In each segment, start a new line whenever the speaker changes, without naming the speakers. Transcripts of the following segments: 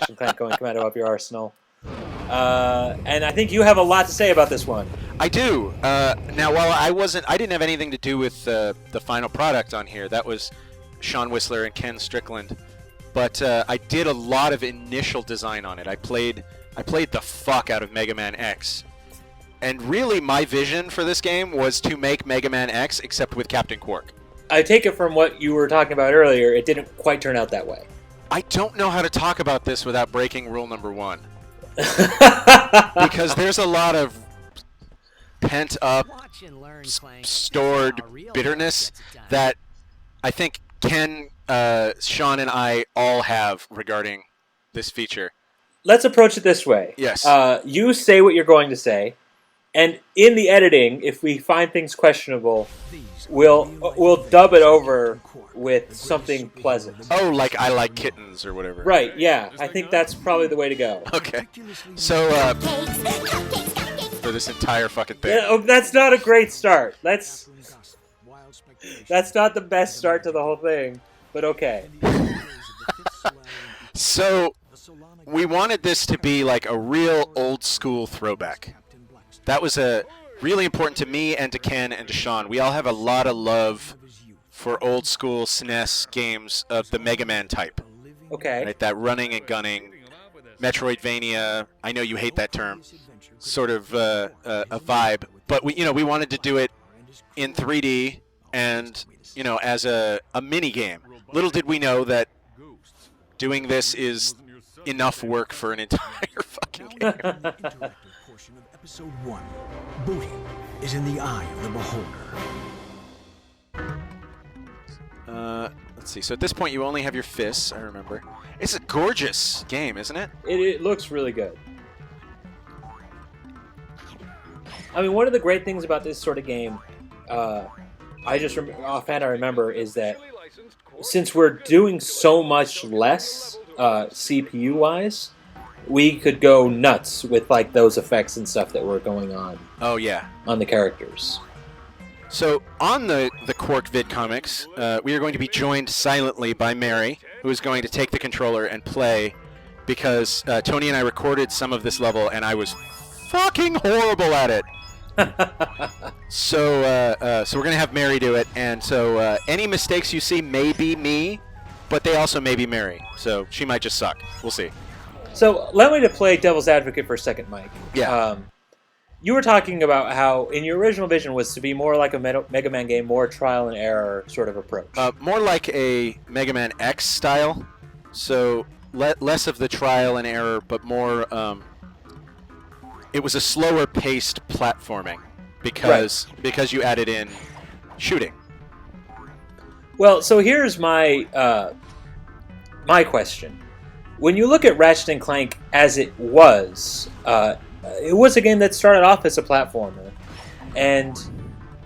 Ratchet & Clank going commando up your arsenal. And I think you have a lot to say about this one.
I do. Now, while I didn't have anything to do with the final product on here. That was Sean Whistler and Ken Strickland. But I did a lot of initial design on it. I played the fuck out of Mega Man X. And really, my vision for this game was to make Mega Man X, except with Captain Qwark.
I take it from what you were talking about earlier, it didn't quite turn out that way.
I don't know how to talk about this without breaking rule number 1. Because there's a lot of pent-up, stored bitterness that I think Ken, Sean, and I all have regarding this feature.
Let's approach it this way.
Yes.
You say what you're going to say, and in the editing, if we find things questionable, we'll dub it over with something pleasant.
Oh, like I like kittens or whatever.
Right, yeah. I think that's probably the way to go.
Okay. So, for this entire fucking thing.
Yeah, that's not a great start. That's not the best start to the whole thing, but okay.
So, we wanted this to be like a real old school throwback. That was really important to me and to Ken and to Sean. We all have a lot of love for old school SNES games of the Mega Man type.
Okay.
Right, that running and gunning, Metroidvania. I know you hate that term. Sort of a vibe, but we wanted to do it in 3D and as a mini game. Little did we know that doing this is enough work for an entire fucking game.
Episode 1. Booty is in the eye of the beholder.
Let's see. So at this point, you only have your fists. I remember. It's a gorgeous game, isn't it?
It looks really good. I mean, one of the great things about this sort of game, offhand I remember, is that since we're doing so much less CPU-wise, we could go nuts with like those effects and stuff that were going on.
Oh yeah,
on the characters.
So on the Qwark vid comics, we are going to be joined silently by Mary, who is going to take the controller and play, because Tony and I recorded some of this level and I was fucking horrible at it. So we're gonna have Mary do it, and so any mistakes you see may be me, but they also may be Mary. So she might just suck. We'll see.
So let me to play devil's advocate for a second, Mike.
Yeah.
You were talking about how in your original vision was to be more like a Mega Man game, more trial and error sort of approach.
More like a Mega Man X style. So less of the trial and error, but more. It was a slower paced platforming because you added in shooting.
Well, so here's my my question. When you look at Ratchet & Clank as it was a game that started off as a platformer and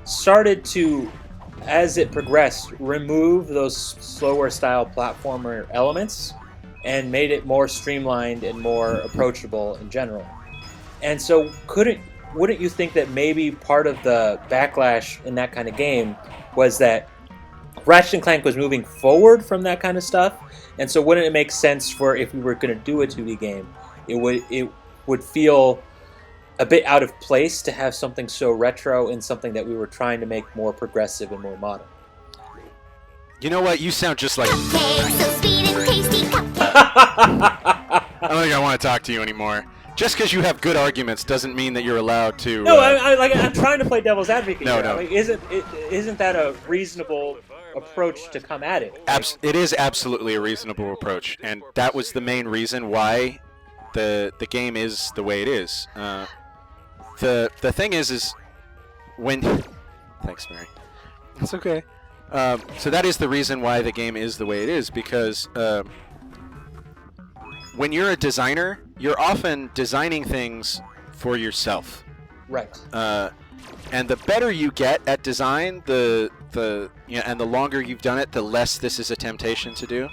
started to, as it progressed, remove those slower style platformer elements and made it more streamlined and more approachable in general. And so wouldn't you think that maybe part of the backlash in that kind of game was that Ratchet & Clank was moving forward from that kind of stuff? And so wouldn't it make sense for, if we were going to do a 2D game, it would feel a bit out of place to have something so retro in something that we were trying to make more progressive and more modern?
You know what? You sound just like...
Cupcakes, so sweet and tasty cupcakes.
I don't think I want to talk to you anymore. Just because you have good arguments doesn't mean that you're allowed to...
No, I'm trying to play devil's advocate here.
No.
Like, isn't that a reasonable approach to come at it?
It is absolutely a reasonable approach, and that was the main reason why the game is the way it is. The thing is when... Thanks, Mary. It's okay. So that is the reason why the game is the way it is, because when you're a designer, you're often designing things for yourself.
Right.
And the better you get at design, and the longer you've done it, the less this is a temptation to do.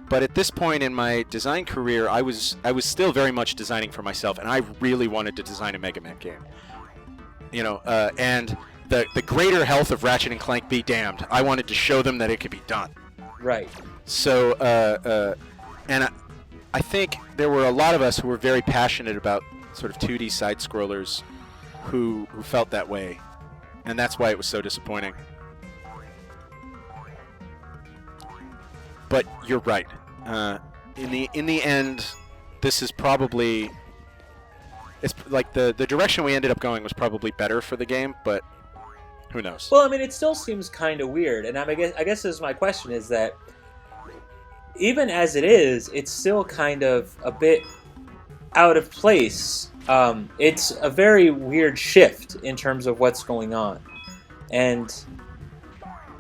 But at this point in my design career, I was still very much designing for myself, and I really wanted to design a Mega Man game. And the greater health of Ratchet and Clank be damned. I wanted to show them that it could be done.
Right.
So, and I think there were a lot of us who were very passionate about sort of 2D side-scrollers who felt that way, and that's why it was so disappointing. But you're right. In the end, this is probably, it's like the direction we ended up going was probably better for the game, but who knows?
Well, I mean, it still seems kind of weird, and I guess this is my question: is that even as it is, it's still kind of a bit out of place. It's a very weird shift in terms of what's going on, and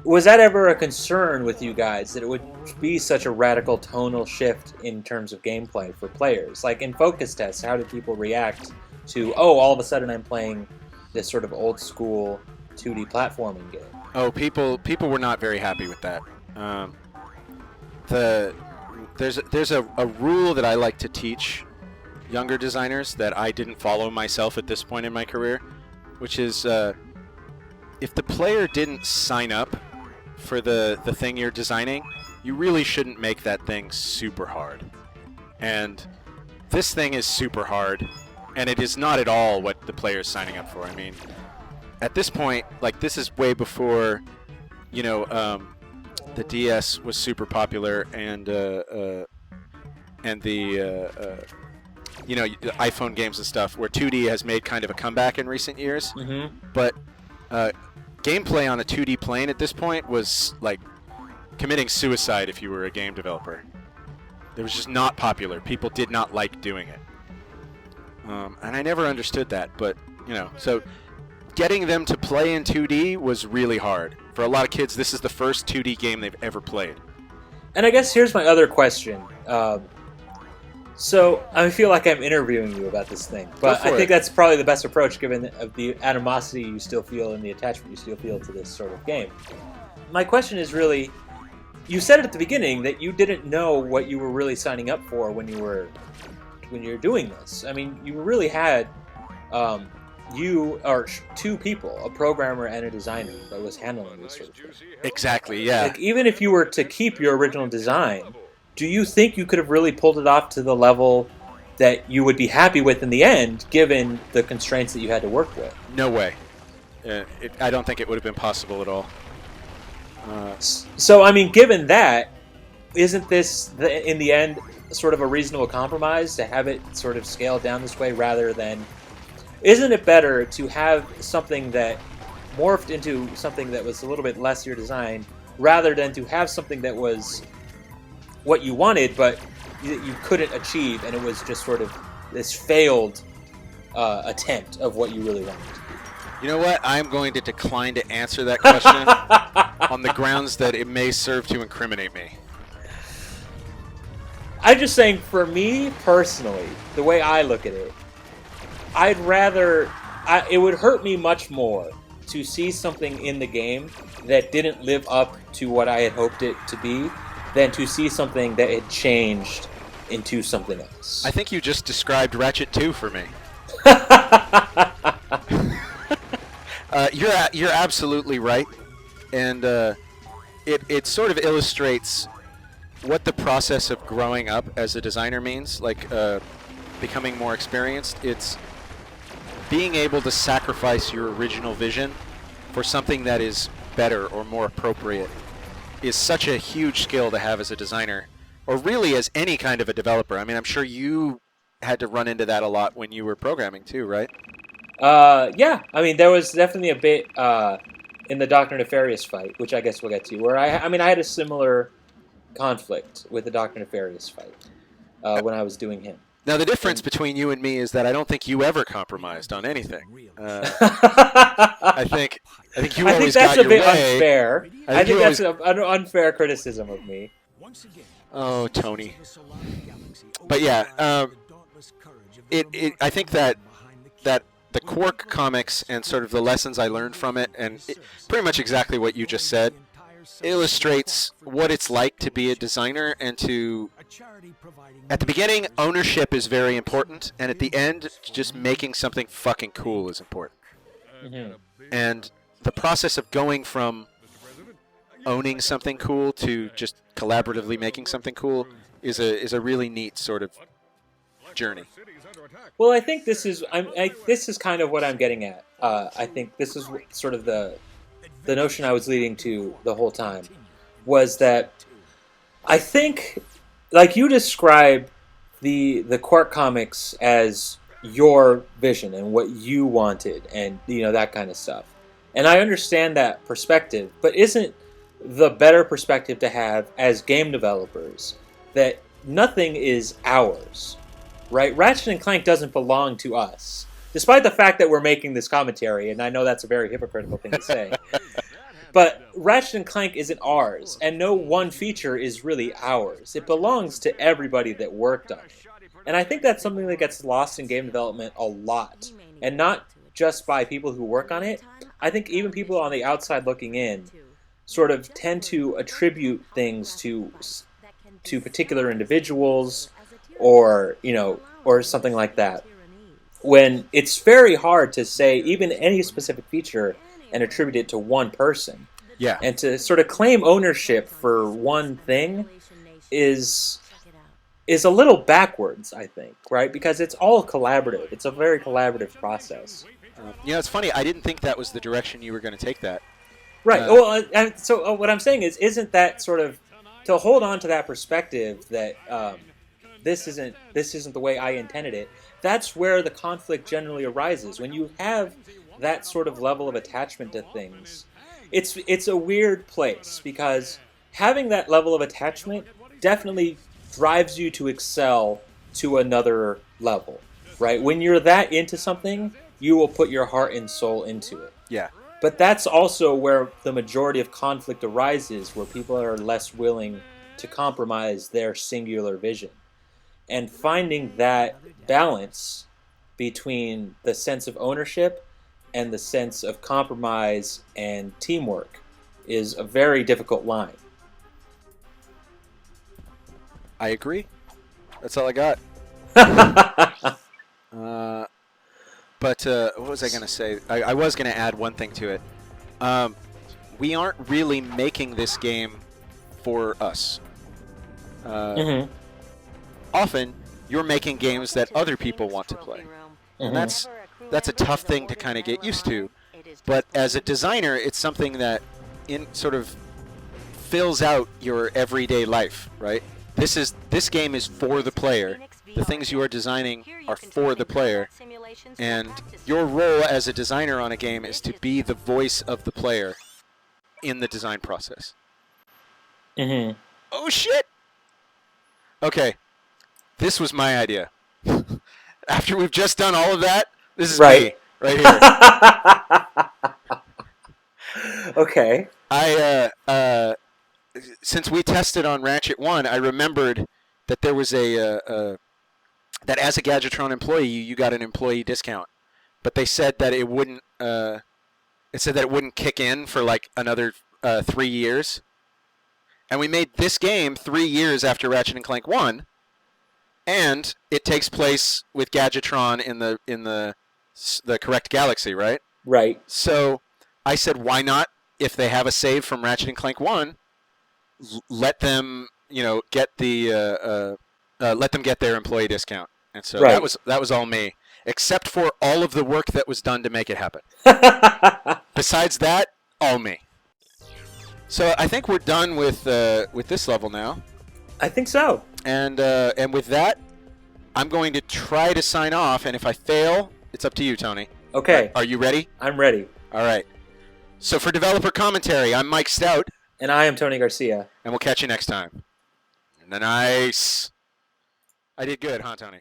was that ever a concern with you guys, that it would be such a radical tonal shift in terms of gameplay for players? Like in focus tests, how did people react to, oh, all of a sudden I'm playing this sort of old school 2D platforming game?
Oh, people were not very happy with that. There's a rule that I like to teach younger designers that I didn't follow myself at this point in my career, which is if the player didn't sign up for the thing you're designing, you really shouldn't make that thing super hard. And this thing is super hard, and it is not at all what the player is signing up for. I mean, at this point, like, this is way before, you know, the DS was super popular, and the you know, the iPhone games and stuff, where 2D has made kind of a comeback in recent years.
Mm-hmm.
But gameplay on a 2D plane at this point was like committing suicide if you were a game developer. It was just not popular. People did not like doing it. And I never understood that, but, you know, so getting them to play in 2D was really hard. For a lot of kids, this is the first 2D game they've ever played.
And I guess here's my other question. So I feel like I'm interviewing you about this thing, but I think that's probably the best approach given the animosity you still feel and the attachment you still feel to this sort of game. My question is really, you said at the beginning that you didn't know what you were really signing up for when you were doing this. I mean, you really had two people, a programmer and a designer, that was handling this sort of thing.
Exactly, yeah.
Like, even if you were to keep your original design, do you think you could have really pulled it off to the level that you would be happy with in the end, given the constraints that you had to work with?
No way. I don't think it would have been possible at all.
So, I mean, given that, isn't this, in the end, sort of a reasonable compromise to have it sort of scaled down this way rather than... Isn't it better to have something that morphed into something that was a little bit less your design, rather than to have something that was what you wanted, but you couldn't achieve, and it was just sort of this failed attempt of what you really wanted?
You know what? I'm going to decline to answer that question on the grounds that it may serve to incriminate me.
I'm just saying, for me personally, the way I look at it, I'd rather... it would hurt me much more to see something in the game that didn't live up to what I had hoped it to be than to see something that had changed into something else.
I think you just described Ratchet 2 for me. You're absolutely right, and it sort of illustrates what the process of growing up as a designer means, like becoming more experienced. It's being able to sacrifice your original vision for something that is better or more appropriate is such a huge skill to have as a designer, or really as any kind of a developer. I mean, I'm sure you had to run into that a lot when you were programming too, right?
Yeah. I mean, there was definitely a bit in the Dr. Nefarious fight, which I guess we'll get to, where I had a similar conflict with the Dr. Nefarious fight when I was doing him.
Now, the difference between you and me is that I don't think you ever compromised on anything. I think you always got your way.
Unfair. I think that's an unfair criticism of me.
Oh, Tony. But yeah, I think that the Qwark comics and sort of the lessons I learned from it, and pretty much exactly what you just said, illustrates what it's like to be a designer and to... At the beginning, ownership is very important, and at the end, just making something fucking cool is important.
Mm-hmm.
And the process of going from owning something cool to just collaboratively making something cool is a really neat sort of journey.
Well, I think this is this is kind of what I'm getting at. I think this is sort of the notion I was leading to the whole time, was that I think, like you describe the Qwark comics as your vision and what you wanted, and that kind of stuff. And I understand that perspective, but isn't the better perspective to have as game developers that nothing is ours, right? Ratchet and Clank doesn't belong to us, despite the fact that we're making this commentary, and I know that's a very hypocritical thing to say. But Ratchet and Clank isn't ours, and no one feature is really ours. It belongs to everybody that worked on it. And I think that's something that gets lost in game development a lot, and not just by people who work on it. I think even people on the outside looking in sort of tend to attribute things to particular individuals, or something like that, when it's very hard to say even any specific feature and attribute it to one person.
Yeah.
And to sort of claim ownership for one thing is a little backwards, I think, right? Because it's all collaborative. It's a very collaborative process.
It's funny. I didn't think that was the direction you were going to take that.
Right. So what I'm saying is, isn't that sort of to hold on to that perspective that this isn't the way I intended it? That's where the conflict generally arises. When you have that sort of level of attachment to things, it's a weird place, because having that level of attachment definitely drives you to excel to another level, right? When you're that into something, you will put your heart and soul into it.
Yeah.
But that's also where the majority of conflict arises, where people are less willing to compromise their singular vision. And finding that balance between the sense of ownership and the sense of compromise and teamwork is a very difficult line.
I agree. That's all I got. But what was I going to say? I was going to add one thing to it. We aren't really making this game for us. Often, you're making games that other people want to play. And that's a tough thing to kind of get used to. But as a designer, it's something that sort of fills out your everyday life, right? This game is for the player. The things you are designing are for the player, and your role as a designer on a game is to be the voice of the player in the design process. Oh shit! Okay, this was my idea. After we've just done all of that, this is me right here.
Okay.
Since we tested on Ratchet 1, I remembered that there was that as a Gadgetron employee, you got an employee discount, but they said that it wouldn't. It said that it wouldn't kick in for like another 3 years, and we made this game 3 years after Ratchet and Clank 1, and it takes place with Gadgetron in the correct galaxy, right?
Right.
So I said, why not? If they have a save from Ratchet and Clank 1, let them get let them get their employee discount. And so that was all me, except for all of the work that was done to make it happen. Besides that, all me. So I think we're done with this level now.
I think so.
And with that, I'm going to try to sign off, and if I fail, it's up to you, Tony.
Okay.
Are you ready?
I'm ready.
All right. So for developer commentary, I'm Mike Stout.
And I am Tony Garcia.
And we'll catch you next time. Nice. I did good, huh, Tony?